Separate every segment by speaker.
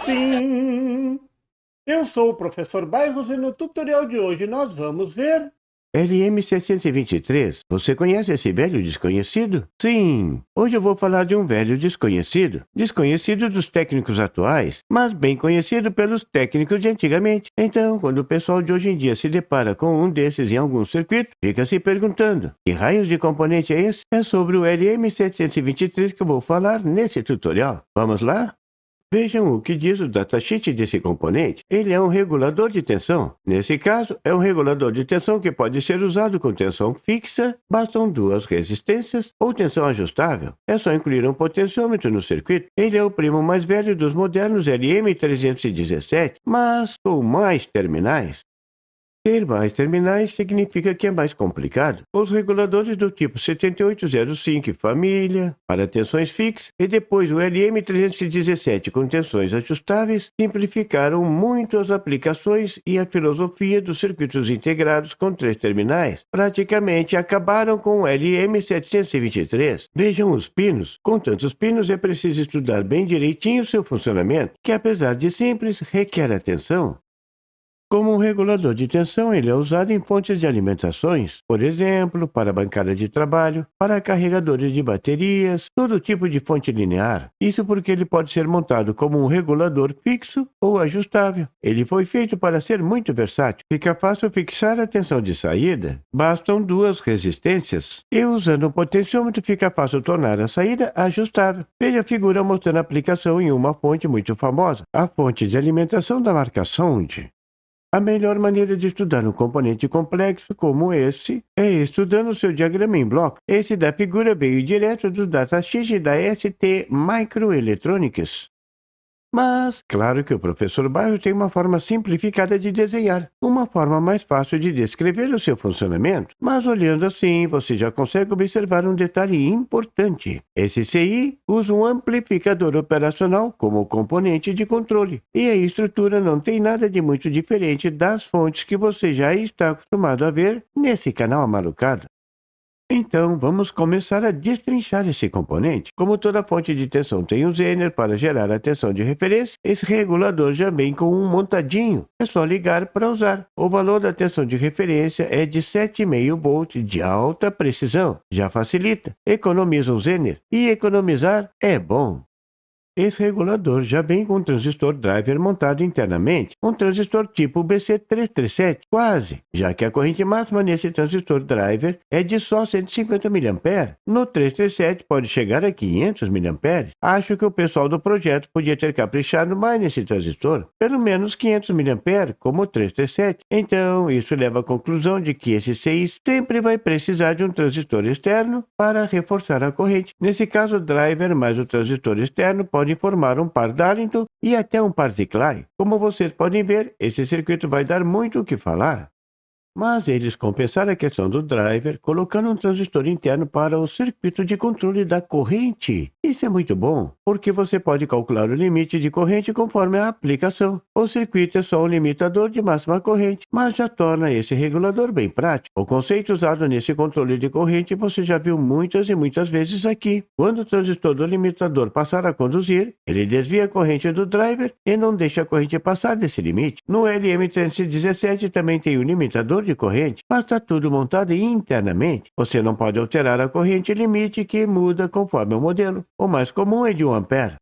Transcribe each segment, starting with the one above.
Speaker 1: Sim! Eu sou o professor Bairros e no tutorial de hoje nós vamos ver...
Speaker 2: LM723, você conhece esse velho desconhecido? Sim! Hoje eu vou falar de um velho desconhecido. Desconhecido dos técnicos atuais, mas bem conhecido pelos técnicos de antigamente. Então, quando o pessoal de hoje em dia se depara com um desses em algum circuito, fica se perguntando: que raios de componente é esse? É sobre o LM723 que eu vou falar nesse tutorial. Vamos lá? Vejam o que diz o datasheet desse componente. Ele é um regulador de tensão. Nesse caso, é um regulador de tensão que pode ser usado com tensão fixa, bastam duas resistências, ou tensão ajustável. É só incluir um potenciômetro no circuito. Ele é o primo mais velho dos modernos LM317, mas com mais terminais. Ter mais terminais significa que é mais complicado. Os reguladores do tipo 7805 família, para tensões fixas, e depois o LM317 com tensões ajustáveis, simplificaram muito as aplicações e a filosofia dos circuitos integrados com 3 terminais. Praticamente acabaram com o LM723. Vejam os pinos. Com tantos pinos é preciso estudar bem direitinho seu funcionamento, que apesar de simples, requer atenção. Como um regulador de tensão, ele é usado em fontes de alimentações, por exemplo, para bancada de trabalho, para carregadores de baterias, todo tipo de fonte linear. Isso porque ele pode ser montado como um regulador fixo ou ajustável. Ele foi feito para ser muito versátil. Fica fácil fixar a tensão de saída. Bastam duas resistências. E usando um potenciômetro fica fácil tornar a saída ajustável. Veja a figura mostrando a aplicação em uma fonte muito famosa, a fonte de alimentação da marca Sound. A melhor maneira de estudar um componente complexo como esse é estudando seu diagrama em bloco. Esse da figura veio direto do datasheet da ST Microelectronics. Mas, claro que o professor Bairro tem uma forma simplificada de desenhar, uma forma mais fácil de descrever o seu funcionamento. Mas olhando assim, você já consegue observar um detalhe importante. Esse CI usa um amplificador operacional como componente de controle, e a estrutura não tem nada de muito diferente das fontes que você já está acostumado a ver nesse canal amalucado. Então, vamos começar a destrinchar esse componente. Como toda fonte de tensão tem um zener para gerar a tensão de referência, esse regulador já vem com um montadinho. É só ligar para usar. O valor da tensão de referência é de 7,5 volt de alta precisão. Já facilita, economiza um zener. E economizar é bom. Esse regulador já vem com um transistor driver montado internamente, um transistor tipo BC337, quase, já que a corrente máxima nesse transistor driver é de só 150 mA. No 337 pode chegar a 500 mA. Acho que o pessoal do projeto podia ter caprichado mais nesse transistor, pelo menos 500 mA, como o 337. Então, isso leva à conclusão de que esse CI sempre vai precisar de um transistor externo para reforçar a corrente. Nesse caso, o driver mais o transistor externo pode formar um par Darlington e até um par Ziclay. Como vocês podem ver, esse circuito vai dar muito o que falar. Mas eles compensaram a questão do driver colocando um transistor interno para o circuito de controle da corrente. Isso é muito bom, porque você pode calcular o limite de corrente conforme a aplicação. O circuito é só um limitador de máxima corrente, mas já torna esse regulador bem prático. O conceito usado nesse controle de corrente você já viu muitas e muitas vezes aqui. Quando o transistor do limitador passar a conduzir, ele desvia a corrente do driver e não deixa a corrente passar desse limite. No LM317 também tem o limitador de corrente, mas está tudo montado internamente. Você não pode alterar a corrente limite que muda conforme o modelo. O mais comum é de 1 ampere.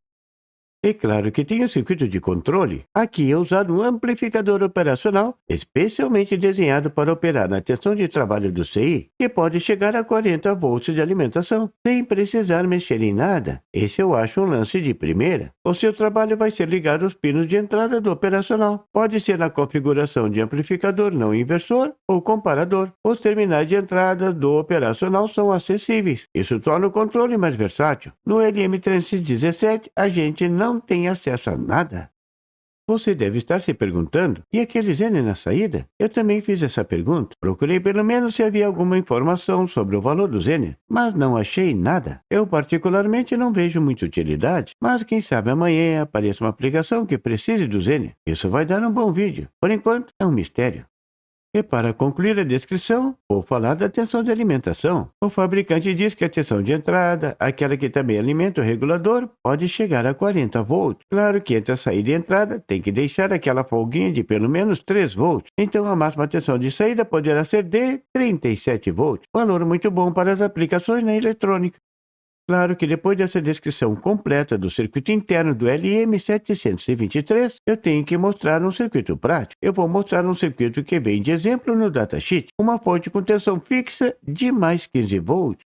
Speaker 2: E claro que tem o circuito de controle. Aqui é usado um amplificador operacional, especialmente desenhado para operar na tensão de trabalho do CI, que pode chegar a 40 volts de alimentação, sem precisar mexer em nada. Esse eu acho um lance de primeira. O seu trabalho vai ser ligar os pinos de entrada do operacional. Pode ser na configuração de amplificador não inversor ou comparador. Os terminais de entrada do operacional são acessíveis. Isso torna o controle mais versátil. No LM317, a gente não tem acesso a nada. Você deve estar se perguntando, e aquele zener na saída? Eu também fiz essa pergunta. Procurei pelo menos se havia alguma informação sobre o valor do zener, mas não achei nada. Eu particularmente não vejo muita utilidade, mas quem sabe amanhã apareça uma aplicação que precise do zener. Isso vai dar um bom vídeo. Por enquanto, é um mistério. E para concluir a descrição, vou falar da tensão de alimentação. O fabricante diz que a tensão de entrada, aquela que também alimenta o regulador, pode chegar a 40 volts. Claro que entre a saída e a entrada tem que deixar aquela folguinha de pelo menos 3 volts. Então a máxima tensão de saída poderá ser de 37 volts. Valor muito bom para as aplicações na eletrônica. Claro que depois dessa descrição completa do circuito interno do LM723, eu tenho que mostrar um circuito prático. Eu vou mostrar um circuito que vem de exemplo no datasheet, uma fonte com tensão fixa de mais 15 volts.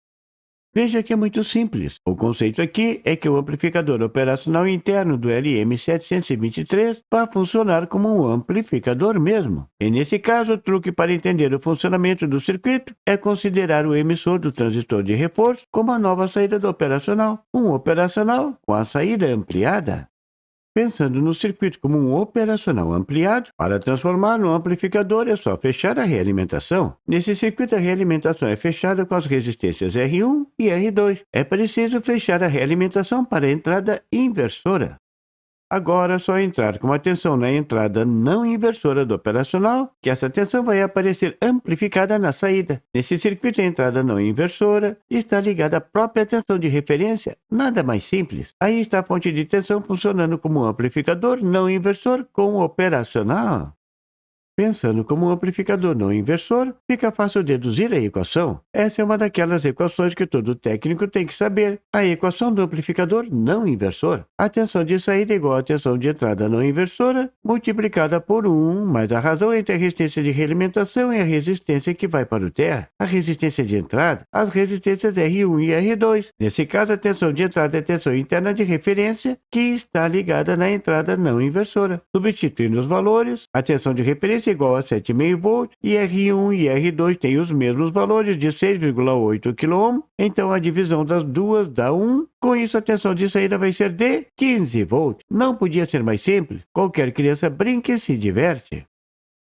Speaker 2: Veja que é muito simples. O conceito aqui é que o amplificador operacional interno do LM723 vai funcionar como um amplificador mesmo. E nesse caso, o truque para entender o funcionamento do circuito é considerar o emissor do transistor de reforço como a nova saída do operacional, um operacional com a saída ampliada. Pensando no circuito como um operacional ampliado, para transformar no amplificador é só fechar a realimentação. Nesse circuito, a realimentação é fechada com as resistências R1 e R2. É preciso fechar a realimentação para a entrada inversora. Agora é só entrar com a tensão na entrada não inversora do operacional, que essa tensão vai aparecer amplificada na saída. Nesse circuito, a entrada não inversora está ligada à própria tensão de referência, nada mais simples. Aí está a fonte de tensão funcionando como um amplificador não inversor com o operacional. Pensando como um amplificador não inversor, fica fácil deduzir a equação. Essa é uma daquelas equações que todo técnico tem que saber. A equação do amplificador não inversor. A tensão de saída é igual à tensão de entrada não inversora, multiplicada por 1, mais a razão entre a resistência de realimentação e a resistência que vai para o terra. A resistência de entrada, as resistências R1 e R2. Nesse caso, a tensão de entrada é a tensão interna de referência, que está ligada na entrada não inversora. Substituindo os valores, a tensão de referência é igual a 7,5 volts e R1 e R2 têm os mesmos valores de 6,8 kΩ, então a divisão das duas dá 1. Com isso, a tensão de saída vai ser de 15 volts. Não podia ser mais simples? Qualquer criança brinca e se diverte.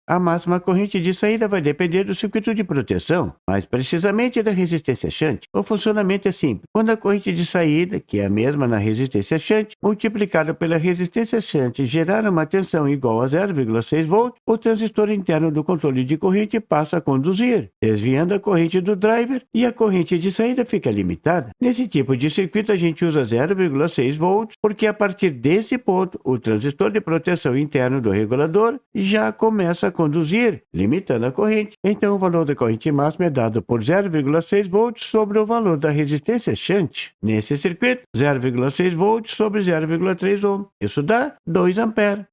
Speaker 2: A máxima corrente de saída vai depender do circuito de proteção, mais precisamente da resistência shunt. O funcionamento é simples. Quando a corrente de saída, que é a mesma na resistência shunt, multiplicada pela resistência shunt gerar uma tensão igual a 0,6 volts, o transistor interno do controle de corrente passa a conduzir, desviando a corrente do driver e a corrente de saída fica limitada. Nesse tipo de circuito a gente usa 0,6 volts, porque a partir desse ponto, o transistor de proteção interno do regulador já começa a conduzir, limitando a corrente. Então, o valor da corrente máxima é dado por 0,6 volts sobre o valor da resistência shunt. Nesse circuito, 0,6 volts sobre 0,3 ohm. Isso dá 2 amperes.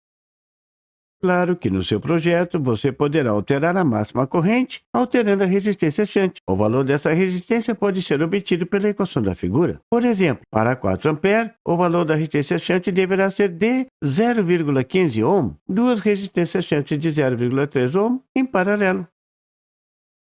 Speaker 2: Claro que no seu projeto você poderá alterar a máxima corrente alterando a resistência shunt. O valor dessa resistência pode ser obtido pela equação da figura. Por exemplo, para 4 amperes, o valor da resistência shunt deverá ser de 0,15 ohm, duas resistências shunt de 0,3 ohm em paralelo.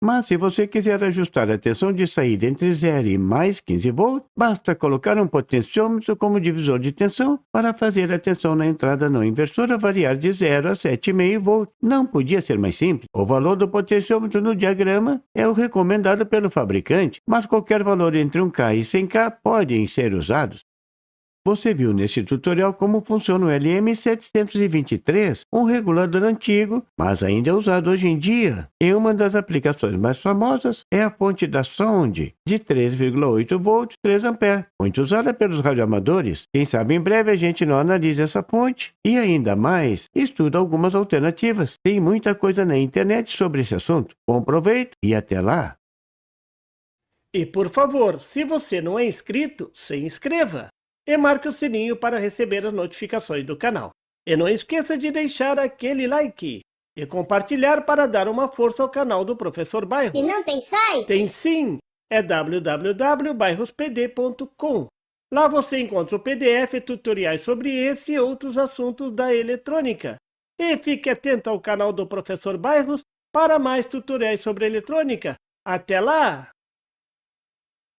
Speaker 2: Mas se você quiser ajustar a tensão de saída entre 0 e mais 15 volts, basta colocar um potenciômetro como divisor de tensão para fazer a tensão na entrada não inversora variar de 0 a 7,5 volts. Não podia ser mais simples. O valor do potenciômetro no diagrama é o recomendado pelo fabricante, mas qualquer valor entre 1K e 100K podem ser usados. Você viu nesse tutorial como funciona o LM723, um regulador antigo, mas ainda usado hoje em dia. E uma das aplicações mais famosas é a fonte da Sound, de 3,8 volts, 3 amperes, muito usada pelos radioamadores. Quem sabe em breve a gente não analisa essa fonte e ainda mais, estuda algumas alternativas. Tem muita coisa na internet sobre esse assunto. Bom proveito e até lá!
Speaker 1: E por favor, se você não é inscrito, se inscreva! E marque o sininho para receber as notificações do canal. E não esqueça de deixar aquele like e compartilhar para dar uma força ao canal do Professor Bairros.
Speaker 3: E não tem site?
Speaker 1: Tem sim! É www.bairrospd.com. Lá você encontra o PDF e tutoriais sobre esse e outros assuntos da eletrônica. E fique atento ao canal do Professor Bairros para mais tutoriais sobre eletrônica. Até lá!